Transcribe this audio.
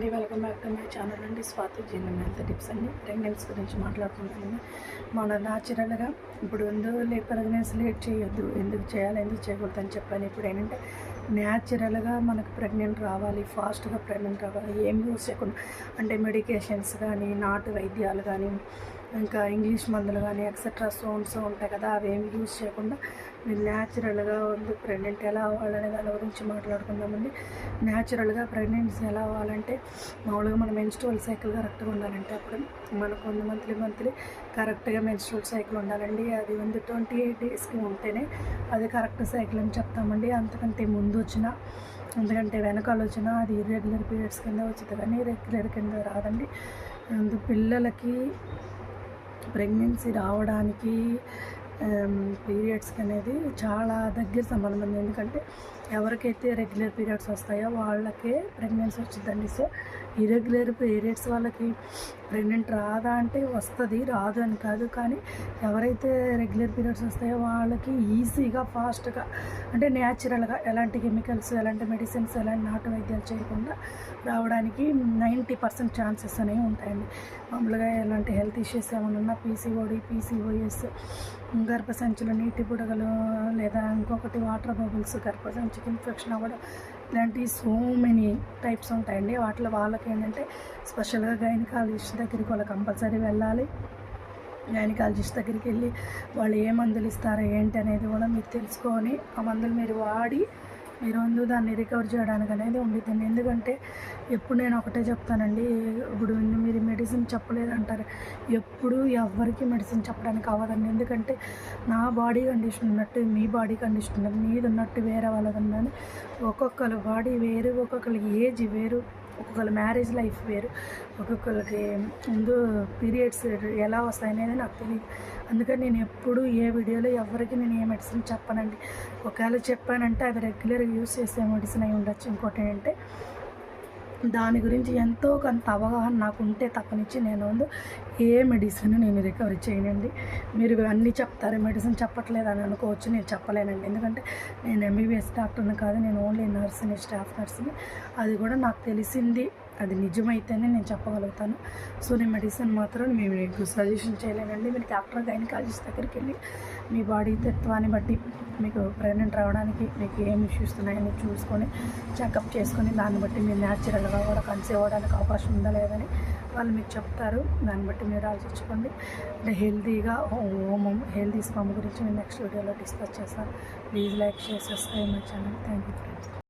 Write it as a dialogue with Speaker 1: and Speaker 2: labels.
Speaker 1: అండి, welcome back to my channel అండి. Swathi Jeevan health tips అండి. ప్రెగ్నెన్సీ గురించి మాట్లాడుకుంటానండి. మన న్యాచురల్గా ఇప్పుడు ప్రెగ్నెన్సీ లేట్ చేయొద్దు, ఎందుకు చేయాలి, ఎందుకు చేయకూడదు అని చెప్పాను. ఇప్పుడు ఏంటంటే న్యాచురల్గా మనకు ప్రెగ్నెంట్ రావాలి, ఫాస్ట్గా ప్రెగ్నెంట్ రావాలి, ఏం యూస్ చేయకుండా అంటే మెడికేషన్స్ కానీ, నాటు వైద్యాలు కానీ, ఇంకా ఇంగ్లీష్ మందులు కానీ ఎక్సెట్రా సోన్స్ ఉంటాయి కదా, అవి ఏమి యూజ్ చేయకుండా మీరు న్యాచురల్గా ప్రెగ్నెంట్ ఎలా అవ్వాలనే దాని గురించి మాట్లాడుకుందామండి. న్యాచురల్గా ప్రెగ్నెన్సీ ఎలా అవ్వాలంటే మామూలుగా మన మెన్స్ట్రువల్ సైకిల్ కరెక్ట్గా ఉండాలంటే అప్పుడు మనకు మంత్లీ కరెక్ట్గా మెన్స్ట్రువల్ సైకిల్ ఉండాలండి. అది 28 డేస్కి ఉంటేనే అది కరెక్ట్ సైకిల్ అని చెప్తామండి. అంతకంటే ముందు వచ్చినా ఎందుకంటే వెనకాల వచ్చినా అది ఇర్రెగ్యులర్ పీరియడ్స్ కింద వచ్చింది, కానీ రెగ్యులర్ కింద రాదండి. పిల్లలకి ప్రెగ్నెన్సీ రావడానికి పీరియడ్స్కి అనేది చాలా దగ్గర సంబంధం ఉంది. ఎందుకంటే ఎవరికైతే రెగ్యులర్ పీరియడ్స్ వస్తాయో వాళ్ళకే ప్రెగ్నెన్సీ వచ్చిందండి. సో ఇర్రెగ్యులర్ పీరియడ్స్ వాళ్ళకి ప్రెగ్నెంట్ రాదా అంటే వస్తుంది, రాదు అని కాదు. కానీ ఎవరైతే రెగ్యులర్ పీరియడ్స్ వస్తాయో వాళ్ళకి ఈజీగా ఫాస్ట్గా అంటే న్యాచురల్గా ఎలాంటి కెమికల్స్, ఎలాంటి మెడిసిన్స్, ఎలాంటి నాటు వైద్యాలు చేయకుండా రావడానికి 90% ఛాన్సెస్ అనేవి ఉంటాయండి. మామూలుగా ఎలాంటి హెల్త్ ఇష్యూస్ ఏమైనా ఉన్నా పీసీఓడి, పీసీఓఎస్, గర్భసంచులు నీటి బుడగలు, లేదా ఇంకొకటి వాటర్ బబుల్స్, గర్భసంచికి ఇన్ఫెక్షన్ అవ్వడం, ఇలాంటి సో మెనీ టైప్స్ ఉంటాయండి. వాటిలో వాళ్ళకి ఏంటంటే స్పెషల్గా గైనకాలజిస్ట్ దగ్గరికి వాళ్ళు కంపల్సరీ వెళ్ళాలి. గైనకాలజిస్ట్ దగ్గరికి వెళ్ళి వాళ్ళు ఏ మందులు ఇస్తారో ఏంటి అనేది కూడా మీరు తెలుసుకొని ఆ మందులు మీరు వాడి మీరు దాన్ని రికవర్ చేయడానికి అనేది ఉండిద్దండి. ఎందుకంటే ఎప్పుడు నేను ఒకటే చెప్తానండి, ఇప్పుడు మీరు మెడిసిన్ చెప్పలేదంటారు, ఎప్పుడు ఎవరికి మెడిసిన్ చెప్పడానికి అవ్వదండి. ఎందుకంటే నా బాడీ కండిషన్ ఉన్నట్టు మీ బాడీ కండిషన్ ఉన్నది, మీది ఉన్నట్టు వేరే వాళ్ళది ఉన్నది. ఒక్కొక్కరి బాడీ వేరు, ఒక్కొక్కరి ఏజ్ వేరు, ఒక్కొక్కరి మ్యారేజ్ లైఫ్ వేరు, ఒక్కొక్కరికి ముందు పీరియడ్స్ ఎలా వస్తాయనేది నాకు తెలియదు. అందుకని నేను ఎప్పుడు ఏ వీడియోలో ఎవరికి నేను ఏ మెడిసిన్ చెప్పనండి. ఒకవేళ చెప్పానంటే అది రెగ్యులర్గా యూస్ చేసే మెడిసిన్ అయి ఉండొచ్చు. ఇంకోటి ఏంటంటే దాని గురించి ఎంతో కొంత అవగాహన నాకు ఉంటే తప్పనిచ్చి నేను ఏ మెడిసిన్ నేను రికవరీ చేయనండి. మీరు అన్నీ చెప్తారు, మెడిసిన్ చెప్పట్లేదని అనుకోవచ్చు, నేను చెప్పలేనండి. ఎందుకంటే నేను ఎంబీబీఎస్ డాక్టర్ని కాదు, నేను ఓన్లీ నర్స్ని, స్టాఫ్ నర్స్ని. అది కూడా నాకు తెలిసింది అది నిజమైతేనే నేను చెప్పగలుగుతాను. సో నేను మెడిసిన్ మాత్రం మేము మీకు సజెషన్ చేయలేనండి. మీరు డాక్టర్ గైనకాలజిస్ట్ దగ్గరికి వెళ్ళి మీ బాడీ తత్వాన్ని బట్టి మీకు ప్రెగ్నెంట్ రావడానికి మీకు ఏం ఇష్యూస్ ఉన్నాయని చూసుకొని చెకప్ చేసుకొని దాన్ని బట్టి మీరు న్యాచురల్గా కూడా కన్సీవ్ అవ్వడానికి అవకాశం ఉందా లేదని వాళ్ళు మీకు చెప్తారు. దాన్ని బట్టి మీరు ఆలోచించుకోండి. అంటే హెల్తీగా హెల్తీ స్పమ్ గురించి నేను నెక్స్ట్ వీడియోలో డిస్కస్ చేస్తాను. Please like, share, subscribe my channel. Thank you friends.